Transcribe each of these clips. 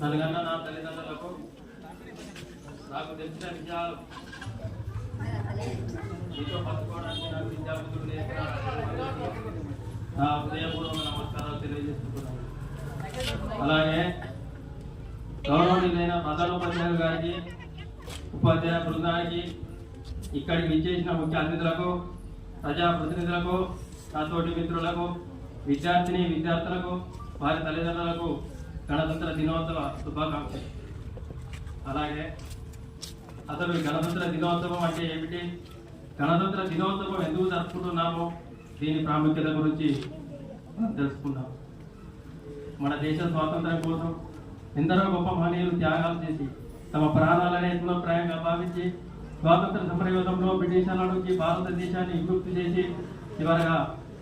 నలుగన్న నా తల్లిదండ్రులకు నాకు తెలిసిన విషయాలు మీతో పంచుకోవడానికి నాకు విద్యార్థులు నా హృదయపూర్వక నమస్కారాలు తెలియజేస్తున్నాను. అలాగే గౌరవనీయులైన ప్రధానోపాధ్యాయులు గారికి, ఉపాధ్యాయ బృందానికి, ఇక్కడికి విచ్చేసిన ముఖ్య అతిథులకు, ప్రజాప్రతినిధులకు, నాతోటి మిత్రులకు, విద్యార్థులకు, వారి తల్లిదండ్రులకు గణతంత్ర దినోత్సవ శుభాకాంక్షలు. అలాగే అసలు గణతంత్ర దినోత్సవం అంటే ఏమిటి, గణతంత్ర దినోత్సవం ఎందుకు జరుపుకుంటున్నామో దీని ప్రాముఖ్యత గురించి తెలుసుకుందాం. మన దేశ స్వాతంత్ర్యం కోసం ఎందరో గొప్ప మహనీయులు త్యాగాలు చేసి తమ ప్రాణాలనే ప్రాయంగా భావించి స్వాతంత్ర సమరయోధంలో బ్రిటిషర్ల నుంచి భారతదేశాన్ని విముక్తి చేసి చివరగా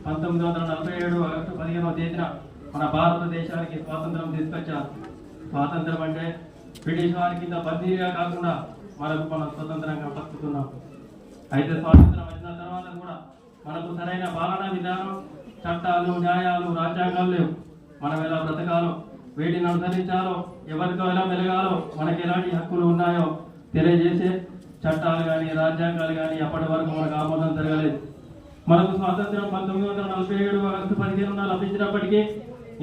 1947 ఆగస్టు 15వ తేదీన మన భారతదేశానికి స్వాతంత్రం తీసుకొచ్చారు. స్వాతంత్రం అంటే బ్రిటిష్ వారి కింద బందీగా కాకుండా మనం స్వతంత్రంగా బతుకుతున్నాం. అయితే స్వాతంత్రం వచ్చిన తర్వాత కూడా మనకు సరైన పాలనా విధానం, చట్టాలు, న్యాయాలు, రాజ్యాంగాలు లేవు. మనం ఎలా బ్రతకాలో, వేటిని అనుసరించాలో, ఎవరితో ఎలా మెలగాలో, మనకి ఎలాంటి హక్కులు ఉన్నాయో తెలియజేసే చట్టాలు కానీ రాజ్యాంగాలు కానీ అప్పటి వరకు మనకు ఆమోదం జరగలేదు. మనకు స్వాతంత్రం 1947 ఆగస్టు 15న లభించినప్పటికీ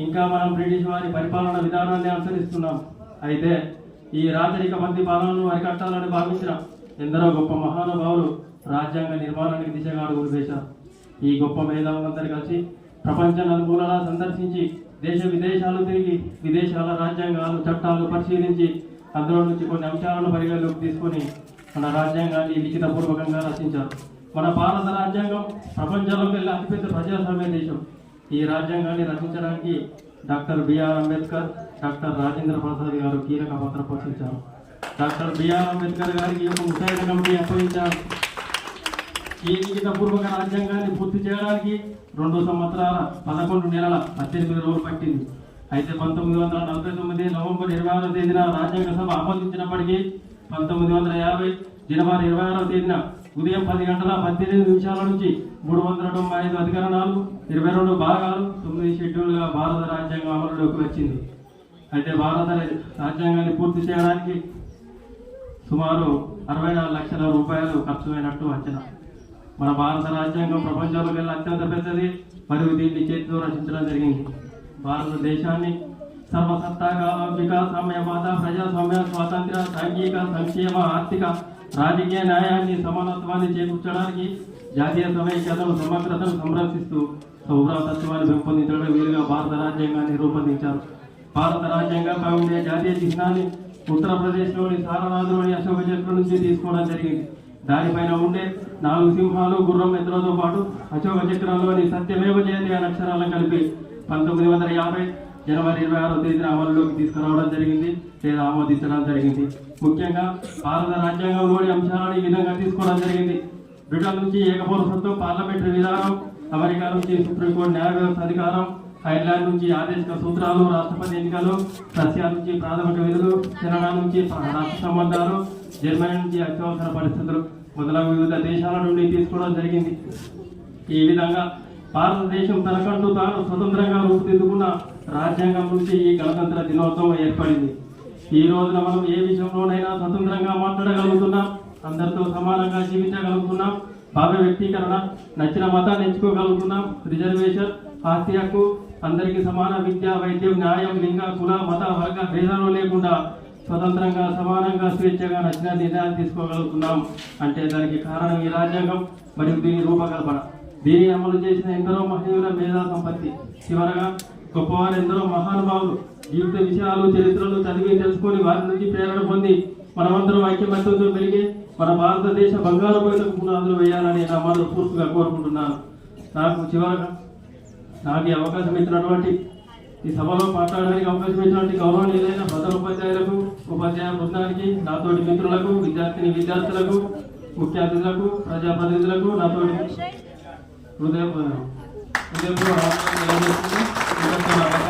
ఇంకా మనం బ్రిటిష్ వారి పరిపాలన విధానాన్ని అనుసరిస్తున్నాం. అయితే ఈ రాజరిక బందీ పాలనను అరికట్టాలని భావించిన ఎందరో గొప్ప మహానుభావులు రాజ్యాంగ నిర్మాణానికి దిశగా అడుగులు వేశారు. ఈ గొప్ప మేధావులందరూ కలిసి ప్రపంచ నలుమూలలా సందర్శించి దేశ విదేశాలు తిరిగి విదేశాల రాజ్యాంగాలు, చట్టాలు పరిశీలించి అందులో నుంచి కొన్ని అంశాలను పరిగణలోకి తీసుకొని మన రాజ్యాంగాన్ని లిఖితపూర్వకంగా రచించారు. మన భారత రాజ్యాంగం ప్రపంచంలోకి వెళ్ళి అతిపెద్ద ప్రజాస్వామ్య దేశం. ఈ రాజ్యాంగాన్ని రచించడానికి doctor BR Ambedkar, doctor Rajendra Prasad గారు కీలక పాత్ర పోషించారు. డాక్టర్ బిఆర్ అంబేద్కర్ గారికి ఒక ముసాయిదా కమిటీ అప్పగించారు. ఈ లిఖితపూర్వక రాజ్యాంగాన్ని పూర్తి చేయడానికి 2 సంవత్సరాల 11 నెలల 18 రోజులు పట్టింది. అయితే 1949 నవంబర్ 26వ తేదీన రాజ్యాంగ సభ ఆమోదించినప్పటికీ 1950 జనవరి 26వ తేదీన ఉదయం 10 గంటల 18 నిమిషాల నుంచి 395 అధికరణాలు, 22 భాగాలు, 9 షెడ్యూల్గా భారత రాజ్యాంగం అమలులోకి వచ్చింది. అయితే భారత రాజ్యాంగాన్ని పూర్తి చేయడానికి సుమారు 64 లక్షల రూపాయలు ఖర్చు అయినట్టు అంచనా. మన భారత రాజ్యాంగం ప్రపంచంలోకి వెళ్ళి అత్యంత పెద్దది మరియు దీన్ని చేతితో రచించడం జరిగింది. భారతదేశాన్ని సర్వసత్తాక వికాసమయవాద, ప్రజాస్వామ్య, స్వాతంత్ర్య, సాంఘిక, సంక్షేమ, ఆర్థిక, రాజకీయ న్యాయాన్ని, సమానత్వాన్ని చేకూర్చడానికి జాతీయ సమైక్యతను, సమగ్రతను సంరక్షిస్తూ సౌభ్రాతత్వాన్ని పెంపొందించడం వీలుగా భారత రాజ్యాంగాన్ని రూపొందించారు. భారత రాజ్యాంగంపై ఉండే జాతీయ చిహ్నాన్ని ఉత్తరప్రదేశ్లోని సారనాథ్లోని అశోక చక్రం నుంచి తీసుకోవడం జరిగింది. దానిపైన ఉండే 4 సింహాలు, గుర్రం ఎద్దులతో పాటు అశోక చక్రంలోని సత్యమేవ జయతే అనే అక్షరాలను కలిపి 1950 జనవరి 26వ తేదీన అమలులోకి తీసుకురావడం జరిగింది లేదా ఆమోదించడం జరిగింది. ముఖ్యంగా భారత రాజ్యాంగంలోని అంశాలను ఈ విధంగా తీసుకోవడం జరిగింది. బ్రిటన్ నుంచి ఏకపౌరసత్వం, పార్లమెంటరీ విధానం, అమెరికా నుంచి సుప్రీంకోర్టు న్యాయ వ్యవస్థ అధికారం, ఐర్లాండ్ నుంచి ఆదేశిక సూత్రాలు, రాష్ట్రపతి ఎన్నికలు, రష్యా నుంచి ప్రాథమిక విధులు, కెనడా నుంచి రాష్ట్ర సంబంధాలు, జర్మనీ నుంచి అత్యవసర పరిస్థితులు మొదలగు వివిధ దేశాల నుండి తీసుకోవడం జరిగింది. ఈ విధంగా భారతదేశం తనకంటూ తాను స్వతంత్రంగా రూపుదిద్దుకున్న రాజ్యాంగం నుంచి ఈ గణతంత్ర దినోత్సవం ఏర్పడింది. ఈ రోజున మనం ఏ విషయంలోనైనా స్వతంత్రంగా మాట్లాడగలుగుతున్నాం, అందరితో సమానంగా జీవించగలుగుతున్నాం, భావ్య వ్యక్తీకరణ, నచ్చిన మతాన్ని ఎంచుకోగలుగుతున్నాం, రిజర్వేషన్, ఆస్తి హక్కు, అందరికీ సమాన విద్య, వైద్యం, న్యాయం, లింగ, కుల, మత, వర్గ భేదాలు లేకుండా స్వతంత్రంగా, సమానంగా, స్వేచ్ఛగా నచ్చిన నిర్ణయాలు తీసుకోగలుగుతున్నాం. అంటే దానికి కారణం ఈ రాజ్యాంగం మరియు దీని రూపకల్పన. దీన్ని అమలు చేసిన ఎందరో మహనీయుల మేధా సంపత్తి. చివరగా గొప్పవారు ఎందరో మహానుభావులు జీవిత విషయాలు, చరిత్రలు చదివి తెలుసుకొని వారి నుంచి ప్రేరణ పొంది మనమందరం ఐక్యమత్యంతో పెరిగి మన భారతదేశ బంగారు బయటకు పునాదులు వేయాలని నా మనస్ఫూర్తిగా కోరుకుంటున్నాను. నాకు ఈ అవకాశం ఇచ్చినటువంటి, ఈ సభలో మాట్లాడడానికి అవకాశం ఇచ్చినటువంటి గౌరవనీయులైన ప్రధానోపాధ్యాయులకు, ఉపాధ్యాయ బృందానికి, నాతోటి మిత్రులకు, విద్యార్థులకు, ముఖ్య అతిథులకు, ప్రజాప్రతినిధులకు నాతోటి హృదయపూర్వక